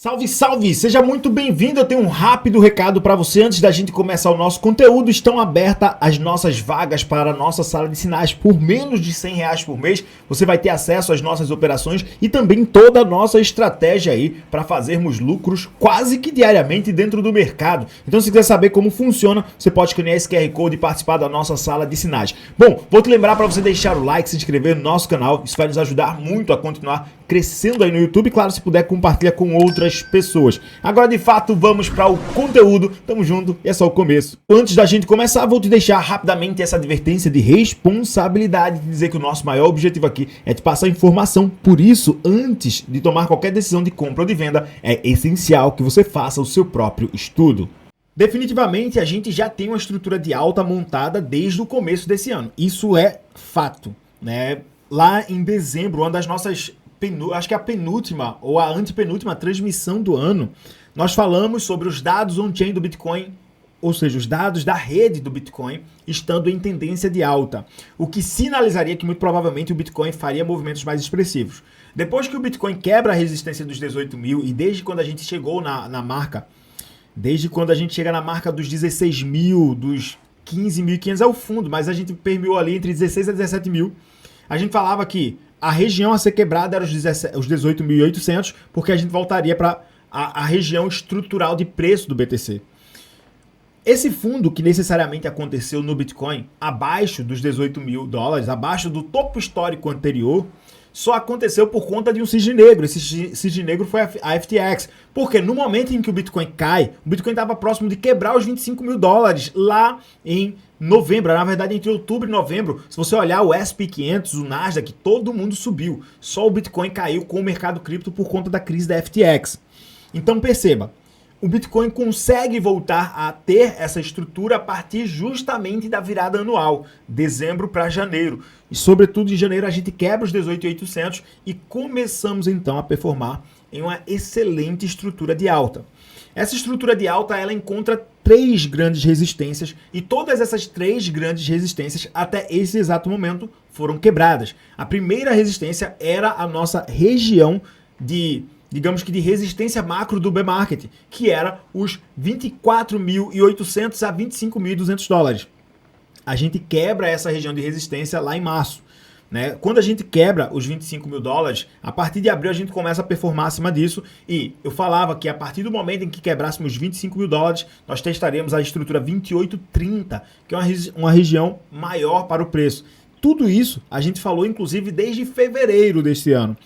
Salve, salve! Seja muito bem-vindo. Eu tenho um rápido recado para você antes da gente começar o nosso conteúdo. Estão abertas as nossas vagas para a nossa sala de sinais. Por menos de R$100 por mês, você vai ter acesso às nossas operações e também toda a nossa estratégia aí para fazermos lucros quase que diariamente dentro do mercado. Então, se quiser saber como funciona, você pode escanear esse QR Code e participar da nossa sala de sinais. Bom, vou te lembrar para você deixar o like, se inscrever no nosso canal. Isso vai nos ajudar muito a continuar crescendo aí no YouTube. Claro, se puder, compartilha com outras pessoas. Agora, de fato, vamos para o conteúdo. Tamo junto e é só o começo. Antes da gente começar, vou te deixar rapidamente essa advertência de responsabilidade, de dizer que o nosso maior objetivo aqui é te passar informação. Por isso, antes de tomar qualquer decisão de compra ou de venda, é essencial que você faça o seu próprio estudo. Definitivamente, a gente já tem uma estrutura de alta montada desde o começo desse ano. Isso é fato, né? Lá em dezembro, uma das nossas acho que a penúltima ou a antepenúltima transmissão do ano, nós falamos sobre os dados on-chain do Bitcoin, ou seja, os dados da rede do Bitcoin estando em tendência de alta, o que sinalizaria que muito provavelmente o Bitcoin faria movimentos mais expressivos. Depois que o Bitcoin quebra a resistência dos 18 mil e desde quando a gente chegou na marca, desde quando a gente chega na marca dos 16 mil, dos 15.500 é o fundo, mas a gente permeou ali entre 16 a 17 mil, a gente falava que a região a ser quebrada era os 18.800, porque a gente voltaria para a região estrutural de preço do BTC. Esse fundo que necessariamente aconteceu no Bitcoin, abaixo dos 18 mil dólares, abaixo do topo histórico anterior, só aconteceu por conta de um cisne negro. Esse cisne negro foi a FTX. Porque no momento em que o Bitcoin cai, o Bitcoin estava próximo de quebrar os 25 mil dólares lá em novembro. Na verdade, entre outubro e novembro, se você olhar o SP500, o Nasdaq, todo mundo subiu. Só o Bitcoin caiu com o mercado cripto por conta da crise da FTX. Então perceba, o Bitcoin consegue voltar a ter essa estrutura a partir justamente da virada anual, dezembro para janeiro. E sobretudo em janeiro a gente quebra os 18.800 e começamos então a performar em uma excelente estrutura de alta. Essa estrutura de alta ela encontra três grandes resistências e todas essas três grandes resistências até esse exato momento foram quebradas. A primeira resistência era a nossa região de, digamos que de resistência macro do bear market, que era os 24.800 a 25.200 dólares. A gente quebra essa região de resistência lá em março, né? Quando a gente quebra os 25 mil dólares, a partir de abril a gente começa a performar acima disso e eu falava que a partir do momento em que quebrássemos 25 mil dólares, nós testaríamos a estrutura 2830, que é uma região maior para o preço. Tudo isso a gente falou inclusive desde fevereiro deste ano.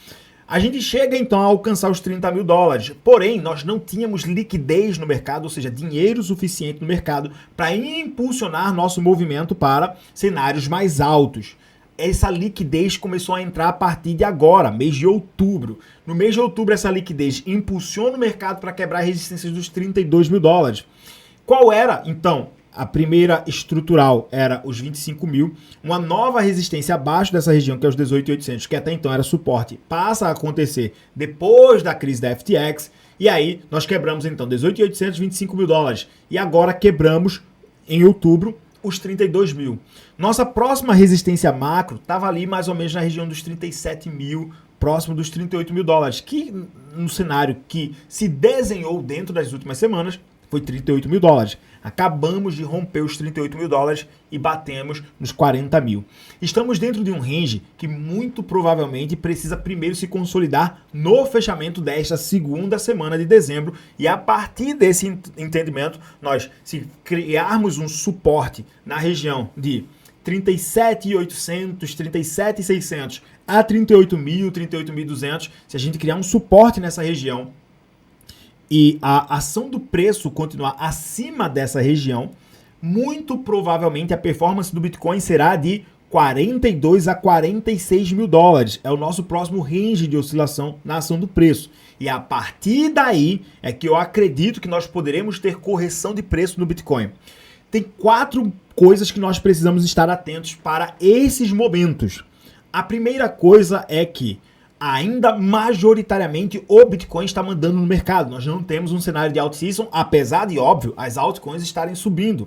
A gente chega então a alcançar os 30 mil dólares, porém nós não tínhamos liquidez no mercado, ou seja, dinheiro suficiente no mercado para impulsionar nosso movimento para cenários mais altos. Essa liquidez começou a entrar a partir de agora, mês de outubro. No mês de outubro essa liquidez impulsiona o mercado para quebrar resistências dos 32 mil dólares. Qual era então? A primeira estrutural era os 25 mil, uma nova resistência abaixo dessa região, que é os 18.800, que até então era suporte, passa a acontecer depois da crise da FTX, e aí nós quebramos então 18.800, 25 mil dólares, e agora quebramos em outubro os 32 mil. Nossa próxima resistência macro estava ali mais ou menos na região dos 37 mil, próximo dos 38 mil dólares, que no cenário que se desenhou dentro das últimas semanas, foi 38 mil dólares. Acabamos de romper os 38 mil dólares e batemos nos 40 mil. Estamos dentro de um range que muito provavelmente precisa primeiro se consolidar no fechamento desta segunda semana de dezembro. E a partir desse entendimento, nós, se criarmos um suporte na região de 37.800, 37.600 a 38 mil, 38.200, se a gente criar um suporte nessa região, e a ação do preço continuar acima dessa região, muito provavelmente a performance do Bitcoin será de 42 a 46 mil dólares. É o nosso próximo range de oscilação na ação do preço. E a partir daí é que eu acredito que nós poderemos ter correção de preço no Bitcoin. Tem 4 coisas que nós precisamos estar atentos para esses momentos. A primeira coisa é que ainda majoritariamente o Bitcoin está mandando no mercado. Nós não temos um cenário de alt-season, apesar de, óbvio, as altcoins estarem subindo.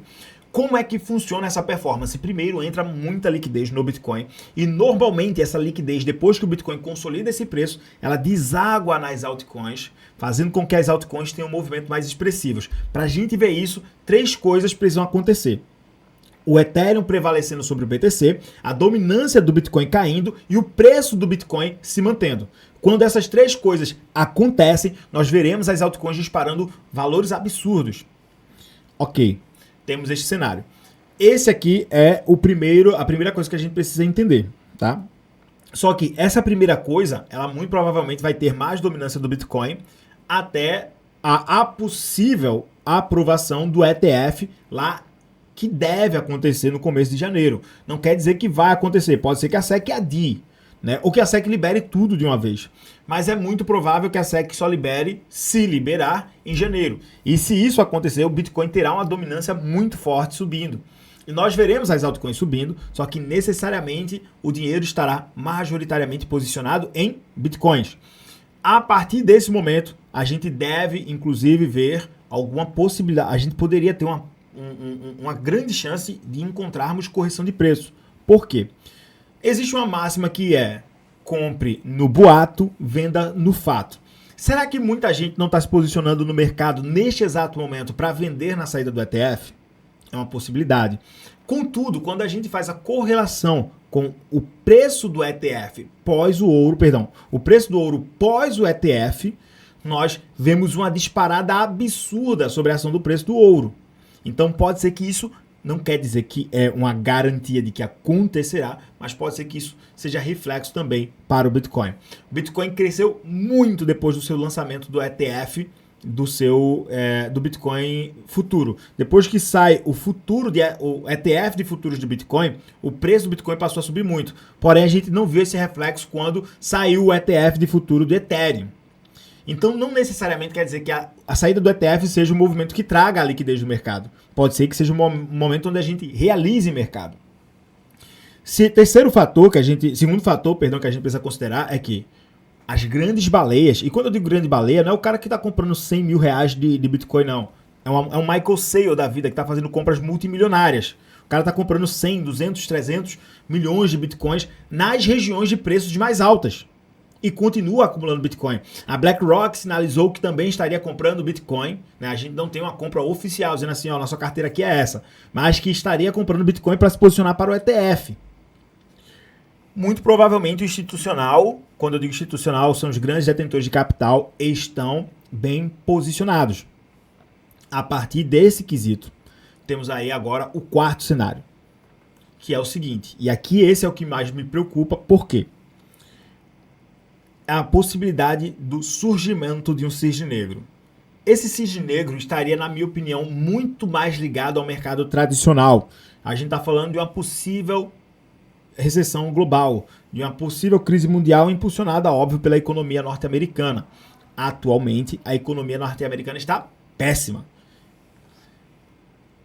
Como é que funciona essa performance? Primeiro, entra muita liquidez no Bitcoin e normalmente essa liquidez, depois que o Bitcoin consolida esse preço, ela deságua nas altcoins, fazendo com que as altcoins tenham um movimento mais expressivos. Para a gente ver isso, 3 coisas precisam acontecer. O Ethereum prevalecendo sobre o BTC, a dominância do Bitcoin caindo e o preço do Bitcoin se mantendo. Quando essas 3 coisas acontecem, nós veremos as altcoins disparando valores absurdos. Ok. Temos este cenário. Esse aqui é a primeira coisa que a gente precisa entender, tá? Só que essa primeira coisa, ela muito provavelmente vai ter mais dominância do Bitcoin até a possível aprovação do ETF lá que deve acontecer no começo de janeiro. Não quer dizer que vai acontecer, pode ser que a SEC adie, né? Ou que a SEC libere tudo de uma vez. Mas é muito provável que a SEC só libere, se liberar, em janeiro. E se isso acontecer, o Bitcoin terá uma dominância muito forte subindo. E nós veremos as altcoins subindo, só que necessariamente o dinheiro estará majoritariamente posicionado em Bitcoins. A partir desse momento, a gente deve, inclusive, ver alguma possibilidade. A gente poderia ter uma grande chance de encontrarmos correção de preço. Por quê? Existe uma máxima que é: compre no boato, venda no fato. Será que muita gente não está se posicionando no mercado neste exato momento para vender na saída do ETF? É uma possibilidade. Contudo, quando a gente faz a correlação com o preço do ETF pós o ouro, o preço do ouro pós o ETF, nós vemos uma disparada absurda sobre a ação do preço do ouro. Então pode ser que isso não quer dizer que é uma garantia de que acontecerá, mas pode ser que isso seja reflexo também para o Bitcoin. O Bitcoin cresceu muito depois do seu lançamento do ETF, do Bitcoin futuro. Depois que sai o ETF de futuros do Bitcoin, o preço do Bitcoin passou a subir muito. Porém, a gente não viu esse reflexo quando saiu o ETF de futuro do Ethereum. Então, não necessariamente quer dizer que a saída do ETF seja um movimento que traga a liquidez do mercado. Pode ser que seja um momento onde a gente realize mercado. Segundo fator que a gente precisa considerar é que as grandes baleias, e quando eu digo grande baleia, não é o cara que está comprando 100 mil reais de Bitcoin, não. É um Michael Saylor da vida que está fazendo compras multimilionárias. O cara está comprando 100, 200, 300 milhões de Bitcoins nas regiões de preços mais altas. E continua acumulando Bitcoin. A BlackRock sinalizou que também estaria comprando Bitcoin, né? A gente não tem uma compra oficial dizendo assim, ó, nossa carteira aqui é essa, mas que estaria comprando Bitcoin para se posicionar para o ETF. Muito provavelmente o institucional, quando eu digo institucional, são os grandes detentores de capital, estão bem posicionados. A partir desse quesito, temos aí agora o quarto cenário, que é o seguinte, e aqui esse é o que mais me preocupa, por quê? A possibilidade do surgimento de um cisne negro. Esse cisne negro estaria, na minha opinião, muito mais ligado ao mercado tradicional. A gente está falando de uma possível recessão global, de uma possível crise mundial impulsionada, óbvio, pela economia norte-americana. Atualmente, a economia norte-americana está péssima.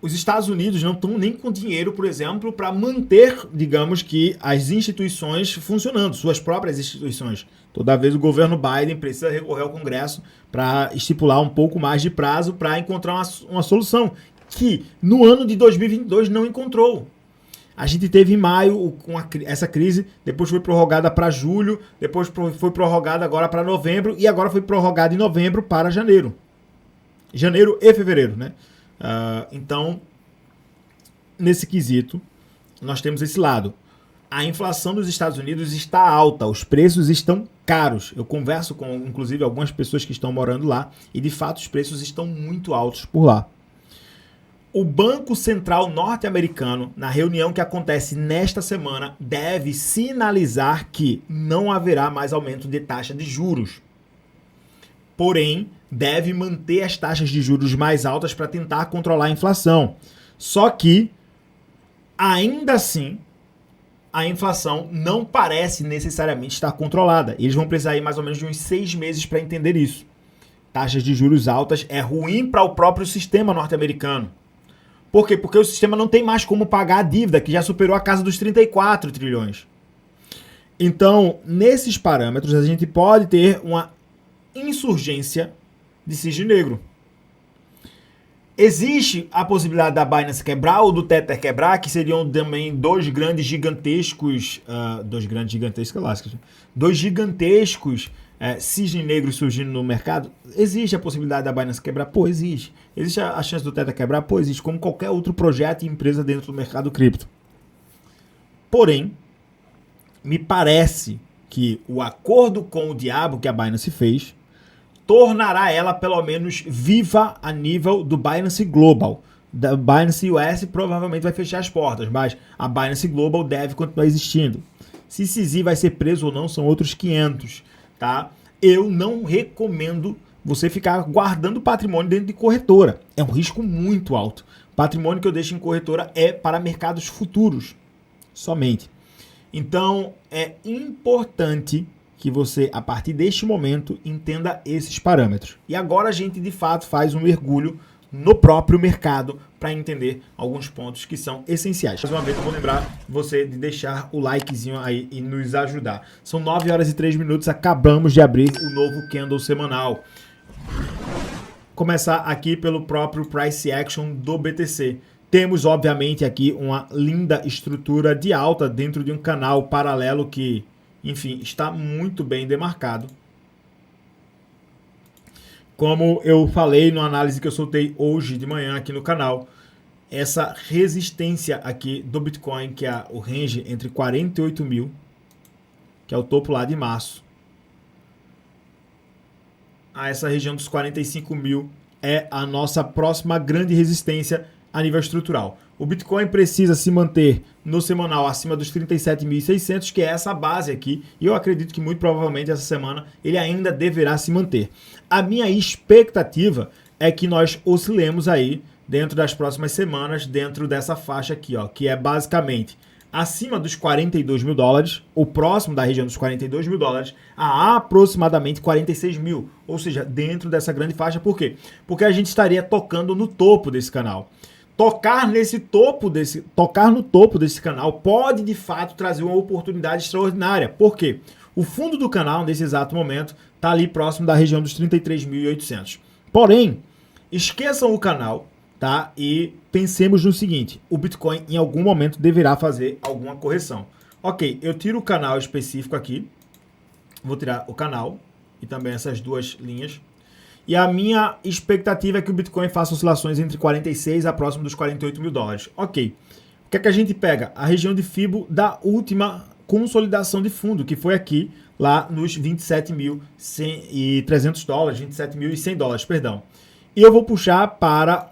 Os Estados Unidos não estão nem com dinheiro, por exemplo, para manter, digamos que, as instituições funcionando, suas próprias instituições. Toda vez o governo Biden precisa recorrer ao Congresso para estipular um pouco mais de prazo para encontrar uma solução, que no ano de 2022 não encontrou. A gente teve em maio essa crise, depois foi prorrogada para julho, depois foi prorrogada agora para novembro e agora foi prorrogada em novembro para janeiro. Janeiro e fevereiro, né? Então, nesse quesito, nós temos esse lado. A inflação dos Estados Unidos está alta, os preços estão caros. Eu converso com, inclusive, algumas pessoas que estão morando lá e, de fato, os preços estão muito altos por lá. O Banco Central norte-americano, na reunião que acontece nesta semana, deve sinalizar que não haverá mais aumento de taxa de juros. Porém, deve manter as taxas de juros mais altas para tentar controlar a inflação. Só que, ainda assim, a inflação não parece necessariamente estar controlada. Eles vão precisar ir mais ou menos de uns 6 meses para entender isso. Taxas de juros altas é ruim para o próprio sistema norte-americano. Por quê? Porque o sistema não tem mais como pagar a dívida, que já superou a casa dos 34 trilhões. Então, nesses parâmetros, a gente pode ter uma insurgência de cisne negro. Existe a possibilidade da Binance quebrar ou do Tether quebrar, que seriam também dois gigantescos cisne negros surgindo no mercado. Existe a possibilidade da Binance quebrar? Pô, existe. Existe a chance do Tether quebrar? Pô, existe, como qualquer outro projeto e empresa dentro do mercado cripto. Porém, me parece que o acordo com o diabo que a Binance fez tornará ela pelo menos viva a nível do Binance Global. Da Binance US provavelmente vai fechar as portas, mas a Binance Global deve continuar existindo. Se CZ vai ser preso ou não são outros 500, tá? Eu não recomendo você ficar guardando patrimônio dentro de corretora. É um risco muito alto. O patrimônio que eu deixo em corretora é para mercados futuros, somente. Então, é importante que você, a partir deste momento, entenda esses parâmetros. E agora a gente, de fato, faz um mergulho no próprio mercado para entender alguns pontos que são essenciais. Mais uma vez, eu vou lembrar você de deixar o likezinho aí e nos ajudar. São 9 horas e 3 minutos, acabamos de abrir o novo candle semanal. Começar aqui pelo próprio Price Action do BTC. Temos, obviamente, aqui uma linda estrutura de alta dentro de um canal paralelo que, enfim, está muito bem demarcado. Como eu falei na análise que eu soltei hoje de manhã aqui no canal, essa resistência aqui do Bitcoin, que é o range entre 48 mil, que é o topo lá de março, a essa região dos 45 mil, é a nossa próxima grande resistência a nível estrutural. O Bitcoin precisa se manter no semanal acima dos 37.600, que é essa base aqui, e eu acredito que muito provavelmente essa semana ele ainda deverá se manter. A minha expectativa é que nós oscilemos aí dentro das próximas semanas, dentro dessa faixa aqui, ó, que é basicamente acima dos 42 mil dólares, ou próximo da região dos 42 mil dólares, a aproximadamente 46 mil, ou seja, dentro dessa grande faixa. Por quê? Porque a gente estaria tocando no topo desse canal. Tocar no topo desse canal pode de fato trazer uma oportunidade extraordinária. Por quê? O fundo do canal nesse exato momento está ali próximo da região dos 33.800. Porém, esqueçam o canal, tá? E pensemos no seguinte: o Bitcoin em algum momento deverá fazer alguma correção. Ok, eu tiro o canal específico aqui, vou tirar o canal e também essas duas linhas. E a minha expectativa é que o Bitcoin faça oscilações entre 46 a próximo dos 48 mil dólares. Ok. O que é que a gente pega? A região de FIBO da última consolidação de fundo, que foi aqui, lá nos 27.300 dólares, 27.100 dólares, perdão. E eu vou puxar para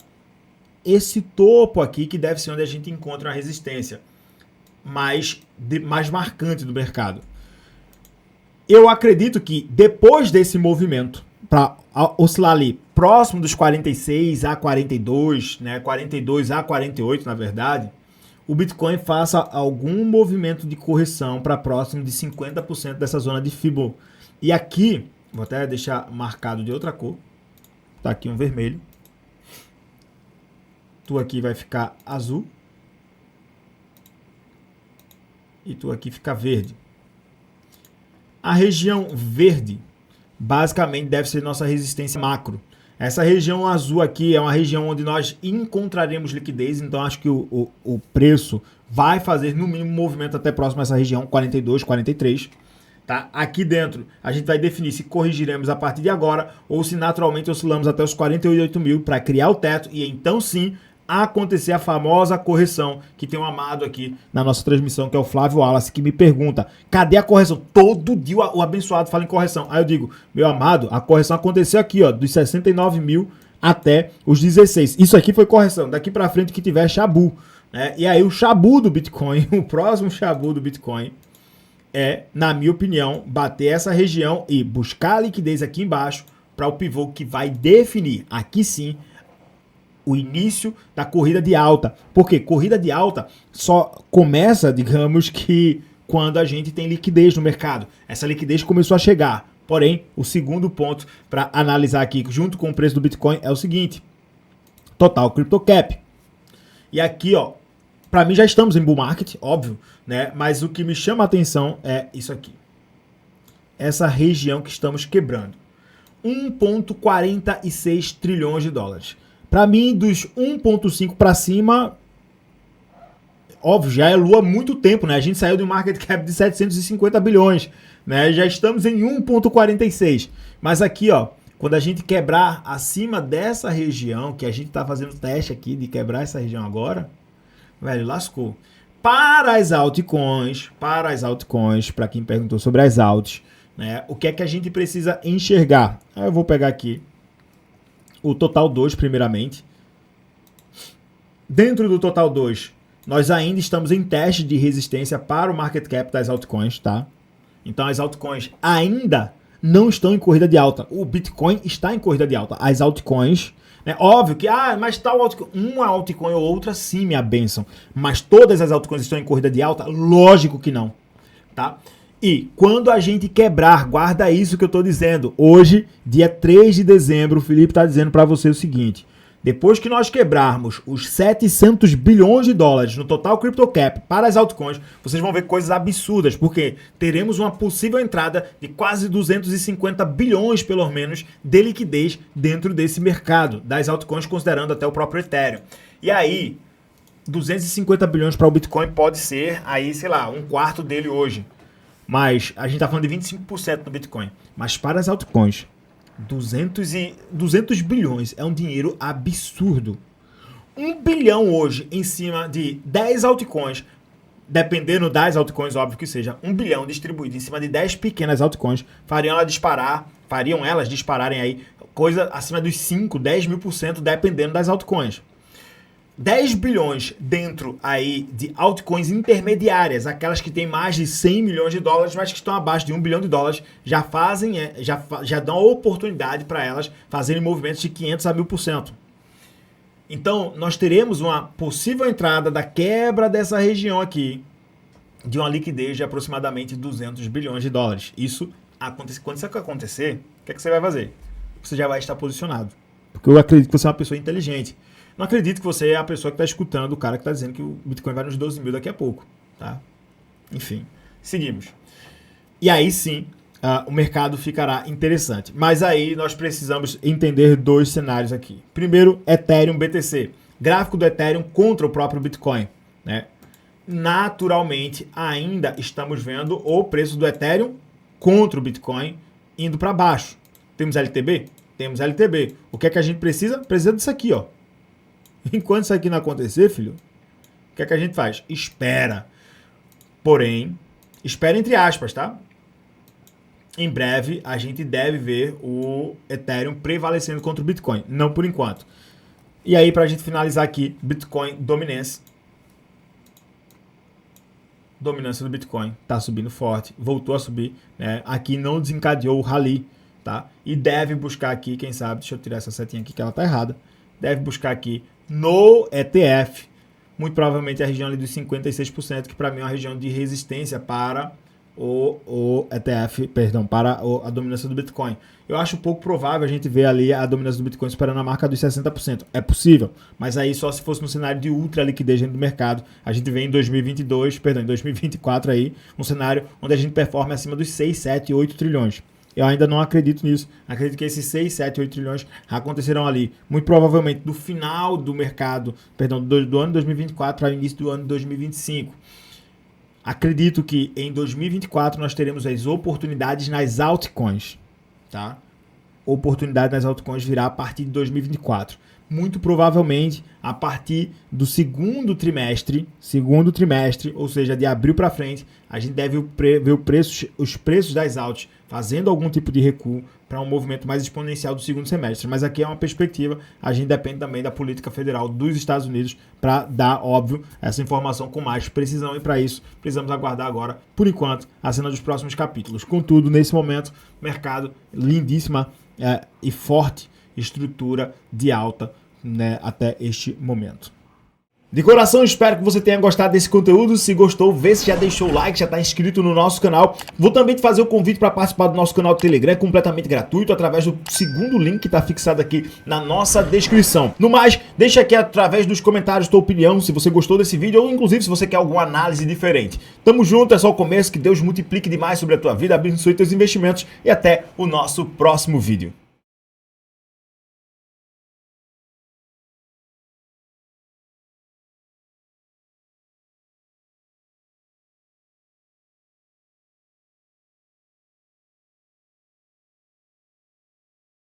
esse topo aqui, que deve ser onde a gente encontra a resistência mais marcante do mercado. Eu acredito que depois desse movimento, para oscilar ali próximo dos 46 a 42, né, 42 a 48 na verdade, o Bitcoin faça algum movimento de correção para próximo de 50% dessa zona de FIBO. E aqui, vou até deixar marcado de outra cor, tá aqui um vermelho, tu aqui vai ficar azul e tu aqui fica verde. A região verde basicamente deve ser nossa resistência macro. Essa região azul aqui é uma região onde nós encontraremos liquidez, então acho que o preço vai fazer no mínimo movimento até próximo a essa região, 42, 43. Tá? Aqui dentro a gente vai definir se corrigiremos a partir de agora ou se naturalmente oscilamos até os 48 mil para criar o teto e então sim acontecer a famosa correção, que tem um amado aqui na nossa transmissão, que é o Flávio Wallace, que me pergunta: cadê a correção? Todo dia o abençoado fala em correção. Aí eu digo: meu amado, a correção aconteceu aqui, ó, dos 69 mil até os 16. Isso aqui foi correção. Daqui para frente que tiver chabu, né? E aí o chabu do Bitcoin, o próximo chabu do Bitcoin é, na minha opinião, bater essa região e buscar a liquidez aqui embaixo para o pivô que vai definir, aqui sim, o início da corrida de alta. Porque corrida de alta só começa, digamos que, quando a gente tem liquidez no mercado. Essa liquidez começou a chegar. Porém, o segundo ponto para analisar aqui, junto com o preço do Bitcoin, é o seguinte: Total Crypto Cap. E aqui, ó, para mim já estamos em bull market, óbvio, né? Mas o que me chama a atenção é isso aqui. Essa região que estamos quebrando. 1,46 trilhões de dólares. Para mim, dos 1.5 para cima, óbvio, já é lua há muito tempo, né? A gente saiu de um market cap de 750 bilhões, né? Já estamos em 1.46. Mas aqui, ó, quando a gente quebrar acima dessa região, que a gente tá fazendo teste aqui de quebrar essa região agora, velho, lascou. Para as altcoins, para quem perguntou sobre as alts, né? O que é que a gente precisa enxergar? Eu vou pegar aqui o Total 2 primeiramente. Dentro do Total 2, nós ainda estamos em teste de resistência para o market cap das altcoins, tá? Então as altcoins ainda não estão em corrida de alta. O Bitcoin está em corrida de alta. As altcoins, né? Óbvio que, mas tal altcoin, uma altcoin ou outra sim, minha bênção. Mas todas as altcoins estão em corrida de alta? Lógico que não, tá? E quando a gente quebrar, guarda isso que eu estou dizendo. Hoje, dia 3 de dezembro, o Felipe está dizendo para você o seguinte. Depois que nós quebrarmos os 700 bilhões de dólares no total crypto cap para as altcoins, vocês vão ver coisas absurdas, porque teremos uma possível entrada de quase 250 bilhões, pelo menos, de liquidez dentro desse mercado, das altcoins, considerando até o próprio Ethereum. E aí, 250 bilhões para o Bitcoin pode ser, aí, sei lá, um quarto dele hoje. Mas a gente está falando de 25% do Bitcoin. Mas para as altcoins, 200 bilhões é um dinheiro absurdo. 1 bilhão hoje em cima de 10 altcoins, dependendo das altcoins, óbvio que seja, 1 bilhão distribuído em cima de 10 pequenas altcoins, fariam elas dispararem aí coisa acima dos 5, 10 mil por cento, dependendo das altcoins. 10 bilhões dentro aí de altcoins intermediárias, aquelas que têm mais de 100 milhões de dólares, mas que estão abaixo de 1 bilhão de dólares, já dão a oportunidade para elas fazerem movimentos de 500 a 1000%. Então, nós teremos uma possível entrada da quebra dessa região aqui, de uma liquidez de aproximadamente 200 bilhões de dólares. Isso acontece. Quando isso acontecer, o que é que você vai fazer? Você já vai estar posicionado. Porque eu acredito que você é uma pessoa inteligente. Não acredito que você é a pessoa que está escutando o cara que está dizendo que o Bitcoin vai nos 12 mil daqui a pouco, tá? Enfim, seguimos. E aí sim, o mercado ficará interessante. Mas aí nós precisamos entender dois cenários aqui. Primeiro, Ethereum BTC. Gráfico do Ethereum contra o próprio Bitcoin, né? Naturalmente, ainda estamos vendo o preço do Ethereum contra o Bitcoin indo para baixo. Temos LTB? Temos LTB. O que é que a gente precisa? Precisa disso aqui, ó. Enquanto isso aqui não acontecer, filho, o que é que a gente faz? Espera. Porém, espera entre aspas, tá? Em breve, a gente deve ver o Ethereum prevalecendo contra o Bitcoin. Não por enquanto. E aí, para a gente finalizar aqui, Bitcoin dominância. Dominância do Bitcoin. Tá subindo forte. Voltou a subir, né? Aqui não desencadeou o rally, tá? E deve buscar aqui, quem sabe, deixa eu tirar essa setinha aqui que ela tá errada. Deve buscar aqui no ETF, muito provavelmente a região ali dos 56%, que para mim é uma região de resistência para o ETF, perdão, para a dominância do Bitcoin. Eu acho pouco provável a gente ver ali a dominância do Bitcoin esperando a marca dos 60%. É possível, mas aí só se fosse no cenário de ultra liquidez dentro do mercado. A gente vê em 2024 aí, um cenário onde a gente performa acima dos 6, 7, 8 trilhões. Eu ainda não acredito nisso. Acredito que esses 6, 7, 8 trilhões acontecerão ali, muito provavelmente do final do mercado, perdão, do ano 2024 ao início do ano 2025. Acredito que em 2024 nós teremos as oportunidades nas altcoins, tá? Oportunidade nas altcoins virá a partir de 2024. Muito provavelmente a partir do segundo trimestre, ou seja, de abril para frente, a gente deve ver os preços das altas fazendo algum tipo de recuo para um movimento mais exponencial do segundo semestre. Mas aqui é uma perspectiva, a gente depende também da política federal dos Estados Unidos para dar, óbvio, essa informação com mais precisão, e para isso precisamos aguardar agora, por enquanto, a cena dos próximos capítulos. Contudo, nesse momento, mercado lindíssima e forte estrutura de alta, né, até este momento. De coração, espero que você tenha gostado desse conteúdo. Se gostou, vê se já deixou o like, já está inscrito no nosso canal. Vou também te fazer o convite para participar do nosso canal do Telegram, completamente gratuito, através do segundo link que está fixado aqui na nossa descrição. No mais, deixa aqui através dos comentários tua opinião, se você gostou desse vídeo ou inclusive se você quer alguma análise diferente. Tamo junto, é só o começo, que Deus multiplique demais sobre a tua vida, abençoe teus investimentos e até o nosso próximo vídeo.